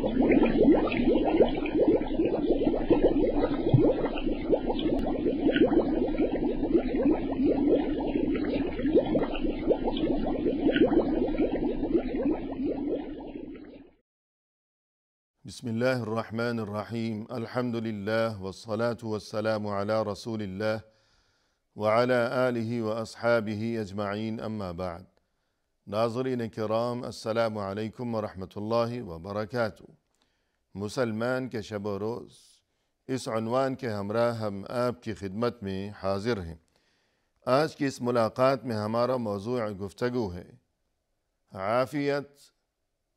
بسم الله الرحمن الرحیم الحمد للہ والصلاة والسلام علی رسول اللہ وعلی آلہ واصحابہ اجمعین اما بعد۔ ناظرین کرام، السلام علیکم ورحمۃ اللہ وبرکاتہ۔ مسلمان کے شب و روز اس عنوان کے ہمراہ ہم آپ کی خدمت میں حاضر ہیں۔ آج کی اس ملاقات میں ہمارا موضوع گفتگو ہے عافیت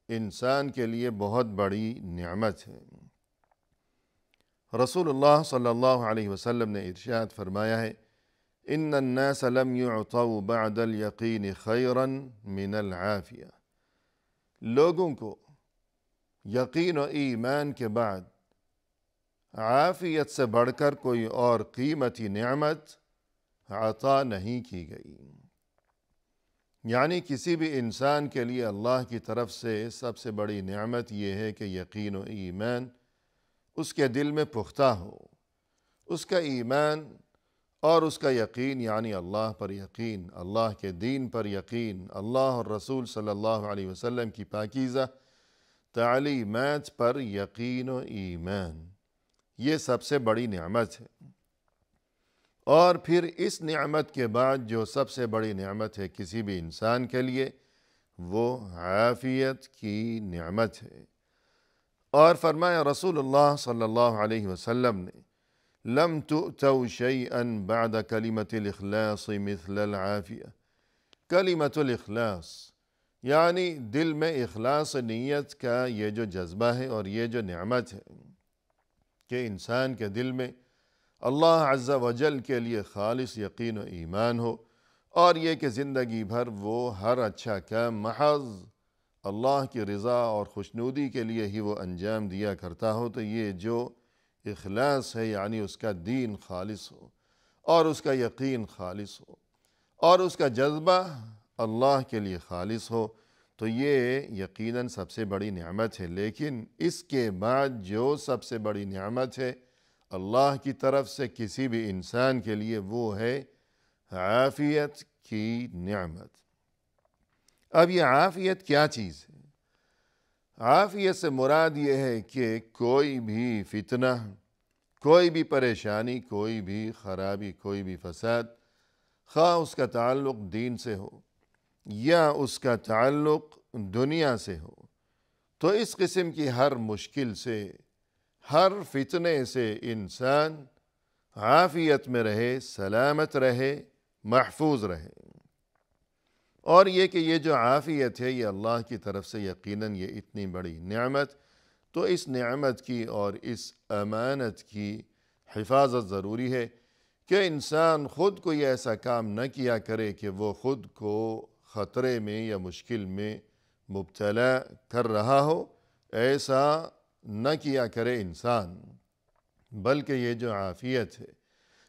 انسان کے لیے بہت بڑی نعمت ہے۔ رسول اللہ صلی اللہ علیہ وسلم نے ارشاد فرمایا ہے، ان الناس لم يعطوا بعد اليقین خیرا من العافیہ۔ لوگوں کو یقین و ایمان کے بعد عافیت سے بڑھ کر کوئی اور قیمتی نعمت عطا نہیں کی گئی۔ یعنی کسی بھی انسان کے لیے اللہ کی طرف سے سب سے بڑی نعمت یہ ہے کہ یقین و ایمان اس کے دل میں پختہ ہو۔ اس کا ایمان اور اس کا یقین یعنی اللہ پر یقین، اللہ کے دین پر یقین، اللہ اور رسول صلی اللہ علیہ وسلم کی پاکیزہ تعلیمات پر یقین و ایمان، یہ سب سے بڑی نعمت ہے۔ اور پھر اس نعمت کے بعد جو سب سے بڑی نعمت ہے کسی بھی انسان کے لیے، وہ عافیت کی نعمت ہے۔ اور فرمایا رسول اللہ صلی اللہ علیہ وسلم نے، لم تؤتوا شیئا بعد کلمۃ الاخلاص مثل العافیہ۔ کلمۃ الاخلاص یعنی دل میں اخلاص نیت کا یہ جو جذبہ ہے اور یہ جو نعمت ہے کہ انسان کے دل میں اللہ عز و جل کے لیے خالص یقین و ایمان ہو، اور یہ کہ زندگی بھر وہ ہر اچھا کام محض اللہ کی رضا اور خوشنودی کے لیے ہی وہ انجام دیا کرتا ہو، تو یہ جو اخلاص ہے یعنی اس کا دین خالص ہو اور اس کا یقین خالص ہو اور اس کا جذبہ اللہ کے لیے خالص ہو، تو یہ یقیناً سب سے بڑی نعمت ہے۔ لیکن اس کے بعد جو سب سے بڑی نعمت ہے اللہ کی طرف سے کسی بھی انسان کے لیے، وہ ہے عافیت کی نعمت۔ اب یہ عافیت کیا چیز ہے؟ عافیت سے مراد یہ ہے کہ کوئی بھی فتنہ، کوئی بھی پریشانی، کوئی بھی خرابی، کوئی بھی فساد، خواہ اس کا تعلق دین سے ہو یا اس کا تعلق دنیا سے ہو، تو اس قسم کی ہر مشکل سے، ہر فتنے سے انسان عافیت میں رہے، سلامت رہے، محفوظ رہے۔ اور یہ کہ یہ جو عافیت ہے یہ اللہ کی طرف سے یقیناً یہ اتنی بڑی نعمت، تو اس نعمت کی اور اس امانت کی حفاظت ضروری ہے کہ انسان خود کوئی ایسا کام نہ کیا کرے کہ وہ خود کو خطرے میں یا مشکل میں مبتلا کر رہا ہو، ایسا نہ کیا کرے انسان، بلکہ یہ جو عافیت ہے،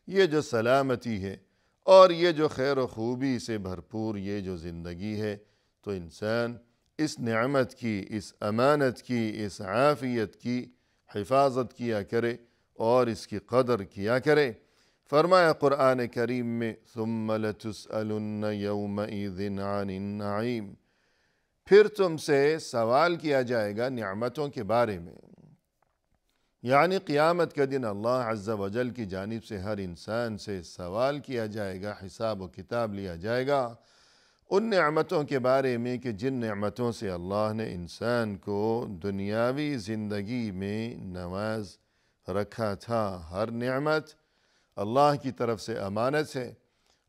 یہ جو سلامتی ہے اور یہ جو خیر و خوبی سے بھرپور یہ جو زندگی ہے، تو انسان اس نعمت کی، اس امانت کی، اس عافیت کی حفاظت کیا کرے اور اس کی قدر کیا کرے۔ فرمایا قرآن کریم میں، ثم لتسألن یومئذ عن النعیم، پھر تم سے سوال کیا جائے گا نعمتوں کے بارے میں۔ یعنی قیامت کے دن اللہ عز و جل کی جانب سے ہر انسان سے سوال کیا جائے گا، حساب و کتاب لیا جائے گا ان نعمتوں کے بارے میں کہ جن نعمتوں سے اللہ نے انسان کو دنیاوی زندگی میں نواز رکھا تھا۔ ہر نعمت اللہ کی طرف سے امانت ہے،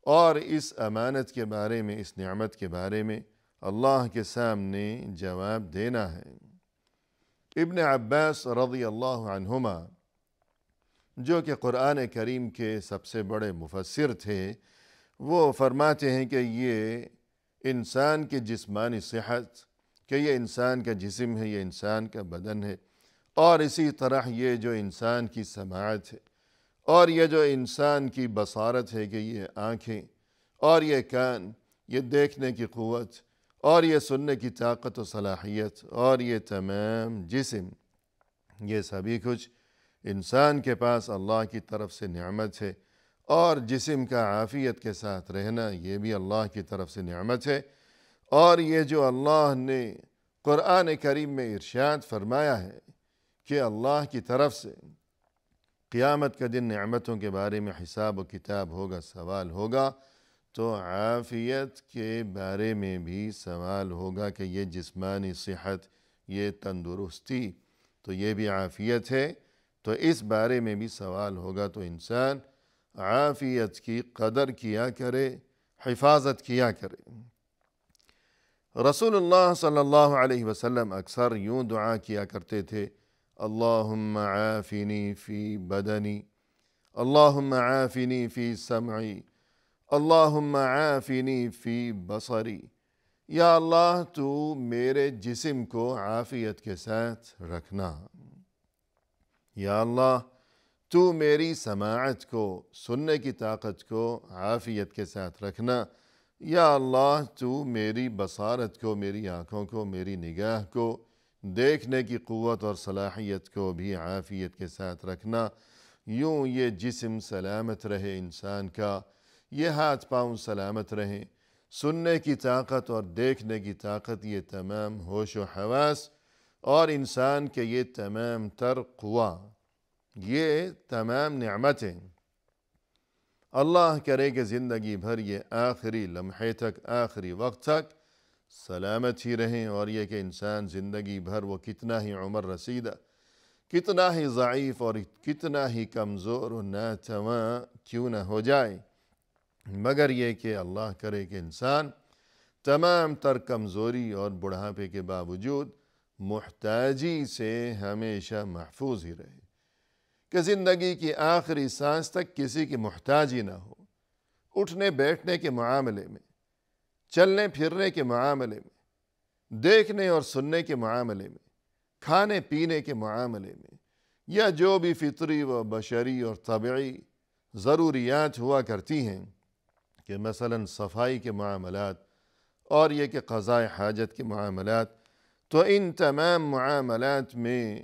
اور اس امانت کے بارے میں، اس نعمت کے بارے میں اللہ کے سامنے جواب دینا ہے۔ ابن عباس رضی اللہ عنہما، جو کہ قرآن کریم کے سب سے بڑے مفسر تھے، وہ فرماتے ہیں کہ یہ انسان کی جسمانی صحت، کہ یہ انسان کا جسم ہے، یہ انسان کا بدن ہے، اور اسی طرح یہ جو انسان کی سماعت ہے اور یہ جو انسان کی بصارت ہے کہ یہ آنکھیں اور یہ کان، یہ دیکھنے کی قوت اور یہ سننے کی طاقت و صلاحیت اور یہ تمام جسم، یہ سبھی کچھ انسان کے پاس اللہ کی طرف سے نعمت ہے، اور جسم کا عافیت کے ساتھ رہنا یہ بھی اللہ کی طرف سے نعمت ہے۔ اور یہ جو اللہ نے قرآن کریم میں ارشاد فرمایا ہے کہ اللہ کی طرف سے قیامت کا دن نعمتوں کے بارے میں حساب و کتاب ہوگا، سوال ہوگا، تو عافیت کے بارے میں بھی سوال ہوگا کہ یہ جسمانی صحت، یہ تندرستی، تو یہ بھی عافیت ہے، تو اس بارے میں بھی سوال ہوگا۔ تو انسان عافیت کی قدر کیا کرے، حفاظت کیا کرے۔ رسول اللہ صلی اللہ علیہ وسلم اکثر یوں دعا کیا کرتے تھے: اللہم عافنی فی بدنی، اللہم عافنی فی سمعی، اللہم عافنی فی بصری۔ یا اللہ تو میرے جسم کو عافیت کے ساتھ رکھنا، یا اللہ تو میری سماعت کو، سننے کی طاقت کو عافیت کے ساتھ رکھنا، یا اللہ تو میری بصارت کو، میری آنکھوں کو، میری نگاہ کو، دیکھنے کی قوت اور صلاحیت کو بھی عافیت کے ساتھ رکھنا۔ یوں یہ جسم سلامت رہے انسان کا، یہ ہاتھ پاؤں سلامت رہیں، سننے کی طاقت اور دیکھنے کی طاقت، یہ تمام ہوش و حواس اور انسان کے یہ تمام تر قوا، یہ تمام نعمتیں اللہ کرے کہ زندگی بھر یہ آخری لمحے تک، آخری وقت تک سلامت ہی رہیں، اور یہ کہ انسان زندگی بھر وہ کتنا ہی عمر رسیدہ، کتنا ہی ضعیف اور کتنا ہی کمزور و ناتواں کیوں نہ ہو جائے، مگر یہ کہ اللہ کرے کہ انسان تمام تر کمزوری اور بڑھاپے کے باوجود محتاجی سے ہمیشہ محفوظ ہی رہے، کہ زندگی کی آخری سانس تک کسی کی محتاجی نہ ہو، اٹھنے بیٹھنے کے معاملے میں، چلنے پھرنے کے معاملے میں، دیکھنے اور سننے کے معاملے میں، کھانے پینے کے معاملے میں، یا جو بھی فطری و بشری اور طبعی ضروریات ہوا کرتی ہیں، کہ مثلا صفائی کے معاملات اور یہ کہ قضاء حاجت کے معاملات، تو ان تمام معاملات میں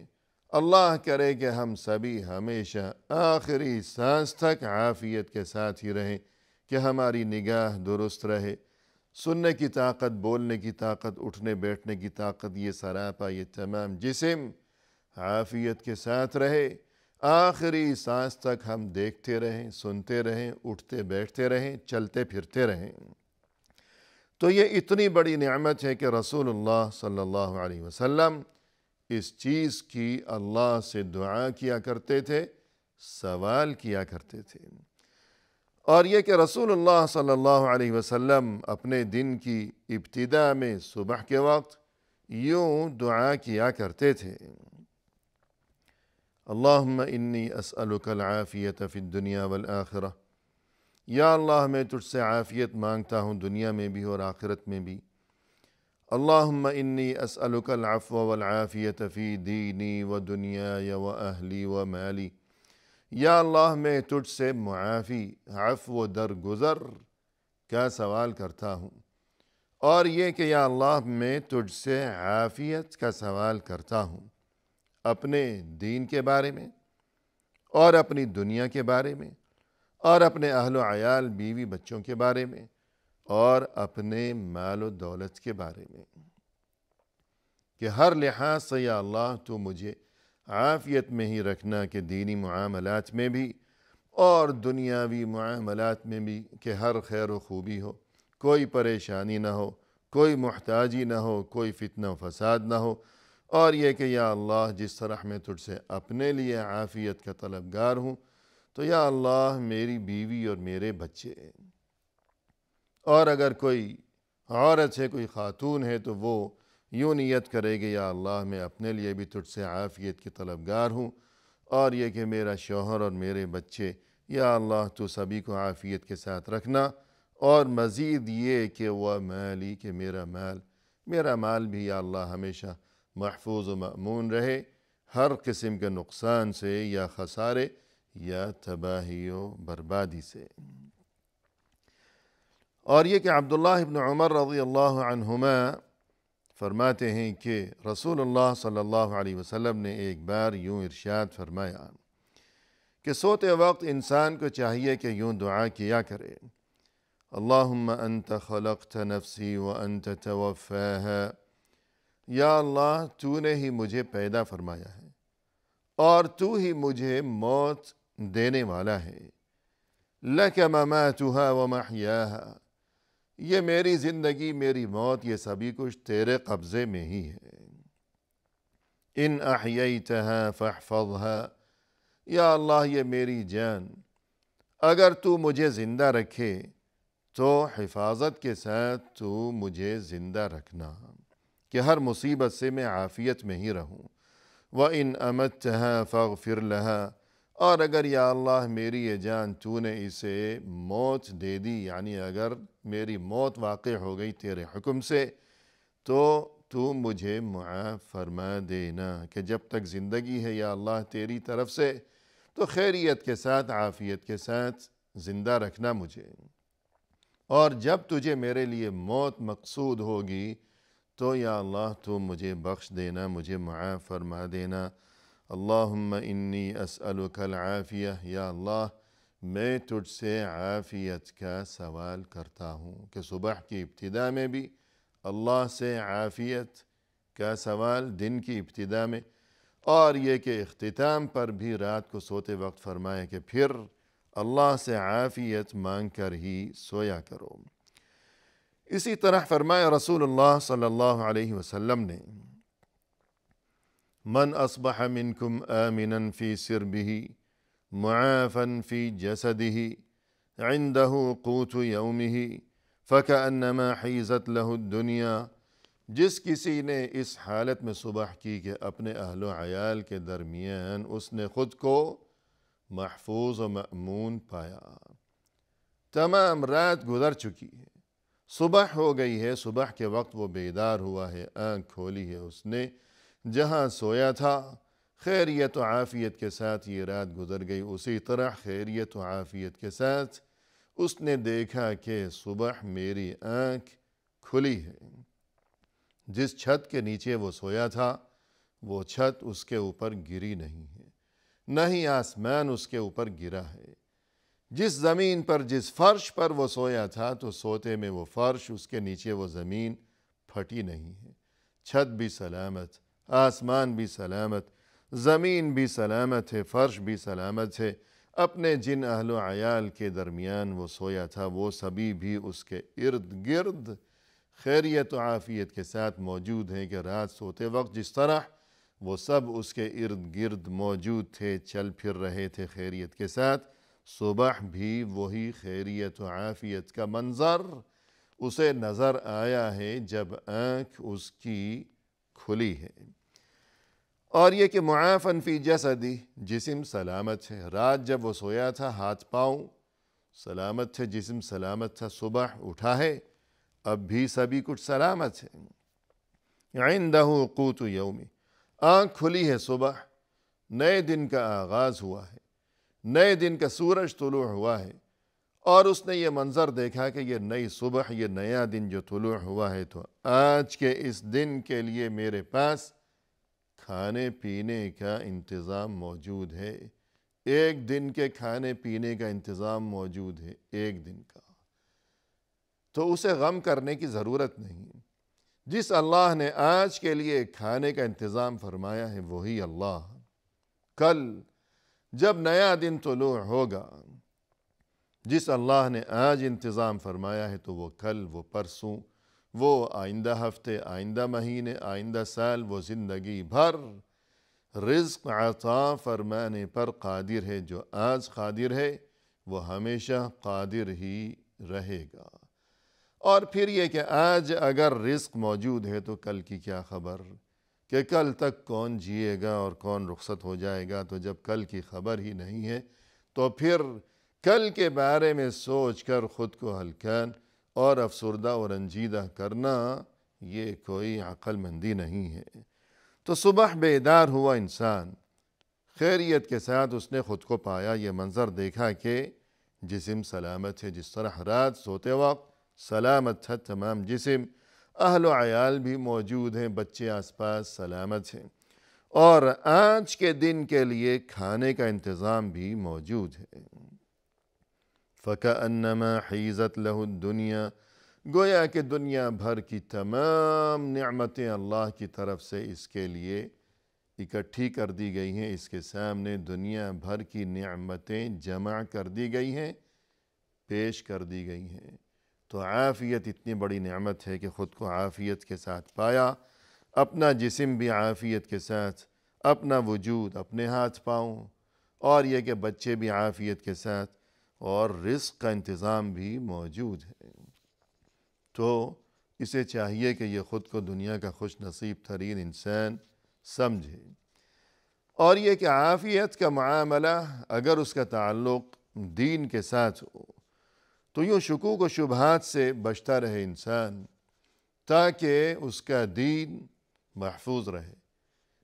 اللہ کرے کہ ہم سبھی ہمیشہ آخری سانس تک عافیت کے ساتھ ہی رہیں، کہ ہماری نگاہ درست رہے، سننے کی طاقت، بولنے کی طاقت، اٹھنے بیٹھنے کی طاقت، یہ سراپا، یہ تمام جسم عافیت کے ساتھ رہے، آخری سانس تک ہم دیکھتے رہیں، سنتے رہیں، اٹھتے بیٹھتے رہیں، چلتے پھرتے رہیں۔ تو یہ اتنی بڑی نعمت ہے کہ رسول اللہ صلی اللہ علیہ وسلم اس چیز کی اللہ سے دعا کیا کرتے تھے، سوال کیا کرتے تھے۔ اور یہ کہ رسول اللہ صلی اللہ علیہ وسلم اپنے دن کی ابتدا میں صبح کے وقت یوں دعا کیا کرتے تھے: اللہم انی اسألک العافیت فی الدنیا والآخرہ، یا اللہ میں تجھ سے عافیت مانگتا ہوں دنیا میں بھی اور آخرت میں بھی۔ اللہم انی اسألک العفو والعافیت فی دینی و دنیای و اہلی و مالی، یا اللہ میں تجھ سے معافی، عفو و درگزر کا سوال کرتا ہوں، اور یہ کہ یا اللہ میں تجھ سے عافیت کا سوال کرتا ہوں، اپنے دین کے بارے میں اور اپنی دنیا کے بارے میں اور اپنے اہل و عیال، بیوی بچوں کے بارے میں اور اپنے مال و دولت کے بارے میں، کہ ہر لحاظ سے یا اللہ تو مجھے عافیت میں ہی رکھنا، کہ دینی معاملات میں بھی اور دنیاوی معاملات میں بھی، کہ ہر خیر و خوبی ہو، کوئی پریشانی نہ ہو، کوئی محتاجی نہ ہو، کوئی فتنہ و فساد نہ ہو، اور یہ کہ یا اللہ جس طرح میں تجھ سے اپنے لیے عافیت کا طلبگار ہوں، تو یا اللہ میری بیوی اور میرے بچے، اور اگر کوئی عورت ہے، کوئی خاتون ہے، تو وہ یوں نیت کرے گی: یا اللہ میں اپنے لیے بھی تجھ سے عافیت کی طلبگار ہوں، اور یہ کہ میرا شوہر اور میرے بچے، یا اللہ تو سبھی کو عافیت کے ساتھ رکھنا، اور مزید یہ کہ وہ مالی، کہ میرا مال بھی یا اللہ ہمیشہ محفوظ و مأمون رہے، ہر قسم کے نقصان سے یا خسارے یا تباہی و بربادی سے۔ اور یہ کہ عبداللہ ابن عمر رضی اللہ عنہما فرماتے ہیں کہ رسول اللہ صلی اللہ علیہ وسلم نے ایک بار یوں ارشاد فرمایا کہ سوتے وقت انسان کو چاہیے کہ یوں دعا کیا کرے، اللہم انت خلقت نفسی وانت توفاها، یا اللہ تو نے ہی مجھے پیدا فرمایا ہے اور تو ہی مجھے موت دینے والا ہے، لک مماتها ومحیاها، یہ میری زندگی میری موت یہ سبھی کچھ تیرے قبضے میں ہی ہے، ان احییتها فاحفظها، یا اللہ یہ میری جان اگر تو مجھے زندہ رکھے تو حفاظت کے ساتھ تو مجھے زندہ رکھنا کہ ہر مصیبت سے میں عافیت میں ہی رہوں، وَإِنْ أَمَتَّهَا فَاغْفِرْ لَهَا، اور اگر یا اللہ میری یہ جان تو نے اسے موت دے دی، یعنی اگر میری موت واقع ہو گئی تیرے حکم سے تو تو مجھے معاف فرما دینا کہ جب تک زندگی ہے یا اللہ تیری طرف سے تو خیریت کے ساتھ عافیت کے ساتھ زندہ رکھنا مجھے، اور جب تجھے میرے لیے موت مقصود ہوگی تو یا اللہ تو مجھے بخش دینا، مجھے معاف فرما دینا۔ اللہم انی اسألک العافیہ، یا اللہ میں تجھ سے عافیت کا سوال کرتا ہوں کہ صبح کی ابتدا میں بھی اللہ سے عافیت کا سوال دن کی ابتدا میں، اور یہ کہ اختتام پر بھی رات کو سوتے وقت فرمائے کہ پھر اللہ سے عافیت مانگ کر ہی سویا کرو۔ اسی طرح فرمایا رسول اللہ صلی اللہ علیہ وسلم نے، من اصبح منکم آمنا فی سربہ معافا فی جسدہ عنده قوت یومہ فکأنما حیزت لہ الدنیا، جس کسی نے اس حالت میں صبح کی کہ اپنے اہل و عیال کے درمیان اس نے خود کو محفوظ و مأمون پایا، تمام رات گزر چکی ہے، صبح ہو گئی ہے، صبح کے وقت وہ بیدار ہوا ہے، آنکھ کھولی ہے اس نے، جہاں سویا تھا خیریت و عافیت کے ساتھ یہ رات گزر گئی، اسی طرح خیریت و عافیت کے ساتھ اس نے دیکھا کہ صبح میری آنکھ کھلی ہے، جس چھت کے نیچے وہ سویا تھا وہ چھت اس کے اوپر گری نہیں ہے، نہ ہی آسمان اس کے اوپر گرا ہے، جس زمین پر جس فرش پر وہ سویا تھا تو سوتے میں وہ فرش اس کے نیچے وہ زمین پھٹی نہیں ہے، چھت بھی سلامت، آسمان بھی سلامت، زمین بھی سلامت ہے، فرش بھی سلامت ہے، اپنے جن اہل و عیال کے درمیان وہ سویا تھا وہ سبھی بھی اس کے ارد گرد خیریت و عافیت کے ساتھ موجود ہیں کہ رات سوتے وقت جس طرح وہ سب اس کے ارد گرد موجود تھے، چل پھر رہے تھے خیریت کے ساتھ، صبح بھی وہی خیریت و عافیت کا منظر اسے نظر آیا ہے جب آنکھ اس کی کھلی ہے۔ اور یہ کہ معافاً فی جسدی، جسم سلامت ہے، رات جب وہ سویا تھا ہاتھ پاؤں سلامت تھے، جسم سلامت تھا، صبح اٹھا ہے اب بھی سبھی کچھ سلامت ہے، عندہ قوت یومی، آنکھ کھلی ہے، صبح نئے دن کا آغاز ہوا ہے، نئے دن کا سورج طلوع ہوا ہے، اور اس نے یہ منظر دیکھا کہ یہ نئی صبح، یہ نیا دن جو طلوع ہوا ہے تو آج کے اس دن کے لیے میرے پاس کھانے پینے کا انتظام موجود ہے، ایک دن کے کھانے پینے کا انتظام موجود ہے، ایک دن کا، تو اسے غم کرنے کی ضرورت نہیں۔ جس اللہ نے آج کے لیے کھانے کا انتظام فرمایا ہے وہی اللہ کل جب نیا دن طلوع ہوگا، جس اللہ نے آج انتظام فرمایا ہے تو وہ کل، وہ پرسوں، وہ آئندہ ہفتے، آئندہ مہینے، آئندہ سال، وہ زندگی بھر رزق عطا فرمانے پر قادر ہے، جو آج قادر ہے وہ ہمیشہ قادر ہی رہے گا۔ اور پھر یہ کہ آج اگر رزق موجود ہے تو کل کی کیا خبر کہ کل تک کون جیے گا اور کون رخصت ہو جائے گا، تو جب کل کی خبر ہی نہیں ہے تو پھر کل کے بارے میں سوچ کر خود کو ہلکان اور افسردہ اور رنجیدہ کرنا یہ کوئی عقل مندی نہیں ہے۔ تو صبح بیدار ہوا انسان، خیریت کے ساتھ اس نے خود کو پایا، یہ منظر دیکھا کہ جسم سلامت ہے، جس طرح رات سوتے وقت سلامت ہے تمام جسم، اہل و عیال بھی موجود ہیں، بچے آس پاس سلامت ہیں، اور آج کے دن کے لیے کھانے کا انتظام بھی موجود ہے۔ فَكَأَنَّمَا حِيزَتْ لَهُ الدُّنْيَا، گویا کہ دنیا بھر کی تمام نعمتیں اللہ کی طرف سے اس کے لیے اکٹھی کر دی گئی ہیں، اس کے سامنے دنیا بھر کی نعمتیں جمع کر دی گئی ہیں، پیش کر دی گئی ہیں۔ تو عافیت اتنی بڑی نعمت ہے کہ خود کو عافیت کے ساتھ پایا، اپنا جسم بھی عافیت کے ساتھ، اپنا وجود، اپنے ہاتھ پاؤں، اور یہ کہ بچے بھی عافیت کے ساتھ، اور رزق کا انتظام بھی موجود ہے۔ تو اسے چاہیے کہ یہ خود کو دنیا کا خوش نصیب ترین انسان سمجھے، اور یہ کہ عافیت کا معاملہ اگر اس کا تعلق دین کے ساتھ ہو تو یوں شکوک و شبہات سے بچتا رہے انسان، تاکہ اس کا دین محفوظ رہے،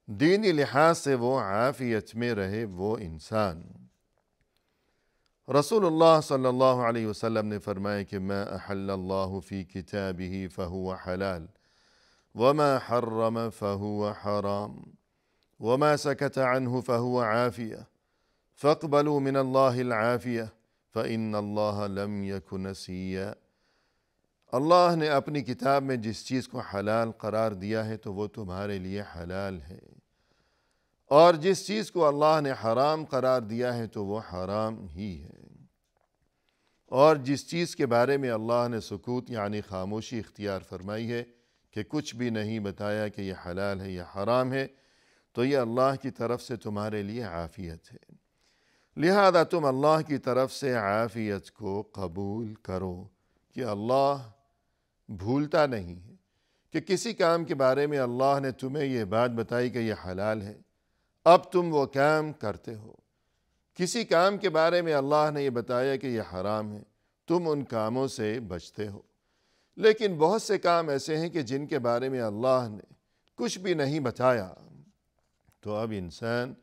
دینی لحاظ سے وہ عافیت میں رہے وہ انسان۔ رسول اللہ صلی اللہ علیہ وسلم نے فرمایا کہ ما احل اللہ فی کتابہ فہو حلال وما حرم فہو حرام وما سکت عنہ فہو عافیہ فاقبلوا من اللہ العافیہ فإن اللہ لم یک نسیہ۔ اللہ نے اپنی کتاب میں جس چیز کو حلال قرار دیا ہے تو وہ تمہارے لیے حلال ہے، اور جس چیز کو اللہ نے حرام قرار دیا ہے تو وہ حرام ہی ہے، اور جس چیز کے بارے میں اللہ نے سکوت یعنی خاموشی اختیار فرمائی ہے کہ کچھ بھی نہیں بتایا کہ یہ حلال ہے یا حرام ہے، تو یہ اللہ کی طرف سے تمہارے لیے عافیت ہے۔ لہذا تم اللہ کی طرف سے عافیت کو قبول کرو کہ اللہ بھولتا نہیں ہے کہ کسی کام کے بارے میں اللہ نے تمہیں یہ بات بتائی کہ یہ حلال ہے، اب تم وہ کام کرتے ہو۔ کسی کام کے بارے میں اللہ نے یہ بتایا کہ یہ حرام ہے، تم ان کاموں سے بچتے ہو۔ لیکن بہت سے کام ایسے ہیں کہ جن کے بارے میں اللہ نے کچھ بھی نہیں بتایا، تو اب انسان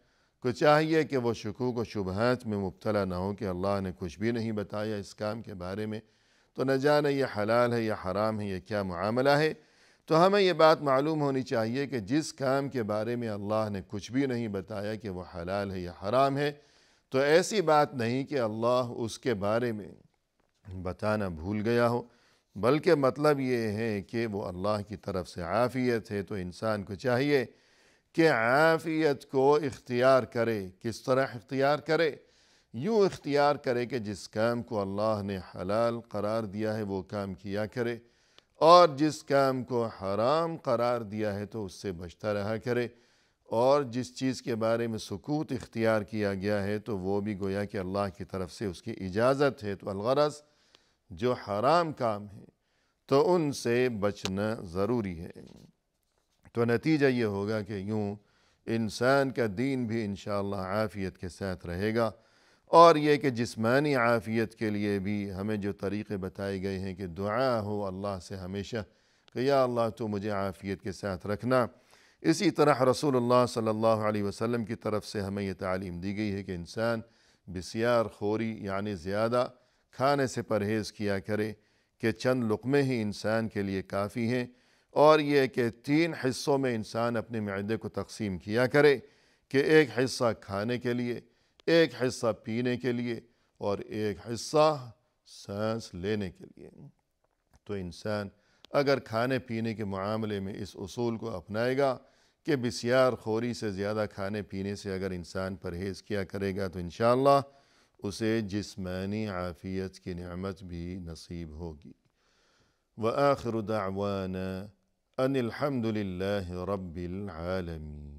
کو چاہیے کہ وہ شکوک و شبہات میں مبتلا نہ ہو کہ اللہ نے کچھ بھی نہیں بتایا اس کام کے بارے میں، تو نہ جانے یہ حلال ہے یا حرام ہے، یہ کیا معاملہ ہے۔ تو ہمیں یہ بات معلوم ہونی چاہیے کہ جس کام کے بارے میں اللہ نے کچھ بھی نہیں بتایا کہ وہ حلال ہے یا حرام ہے، تو ایسی بات نہیں کہ اللہ اس کے بارے میں بتانا بھول گیا ہو، بلکہ مطلب یہ ہے کہ وہ اللہ کی طرف سے عافیت ہے۔ تو انسان کو چاہیے کہ عافیت کو اختیار کرے۔ کس طرح اختیار کرے؟ یوں اختیار کرے کہ جس کام کو اللہ نے حلال قرار دیا ہے وہ کام کیا کرے، اور جس کام کو حرام قرار دیا ہے تو اس سے بچتا رہا کرے، اور جس چیز کے بارے میں سکوت اختیار کیا گیا ہے تو وہ بھی گویا کہ اللہ کی طرف سے اس کی اجازت ہے۔ تو الغرض جو حرام کام ہے تو ان سے بچنا ضروری ہے۔ تو نتیجہ یہ ہوگا کہ یوں انسان کا دین بھی انشاءاللہ عافیت کے ساتھ رہے گا، اور یہ کہ جسمانی عافیت کے لیے بھی ہمیں جو طریقے بتائے گئے ہیں کہ دعا ہو اللہ سے ہمیشہ کہ یا اللہ تو مجھے عافیت کے ساتھ رکھنا۔ اسی طرح رسول اللہ صلی اللہ علیہ وسلم کی طرف سے ہمیں یہ تعلیم دی گئی ہے کہ انسان بسیار خوری یعنی زیادہ کھانے سے پرہیز کیا کرے، کہ چند لقمے ہی انسان کے لیے کافی ہیں، اور یہ کہ 3 حصوں میں انسان اپنے معدے کو تقسیم کیا کرے، کہ ایک حصہ کھانے کے لیے، ایک حصہ پینے کے لیے، اور ایک حصہ سانس لینے کے لیے۔ تو انسان اگر کھانے پینے کے معاملے میں اس اصول کو اپنائے گا کہ بسیار خوری سے زیادہ کھانے پینے سے اگر انسان پرہیز کیا کرے گا تو انشاءاللہ اسے جسمانی عافیت کی نعمت بھی نصیب ہوگی۔ وآخر دعوانا ان الحمد للہ رب العالمین۔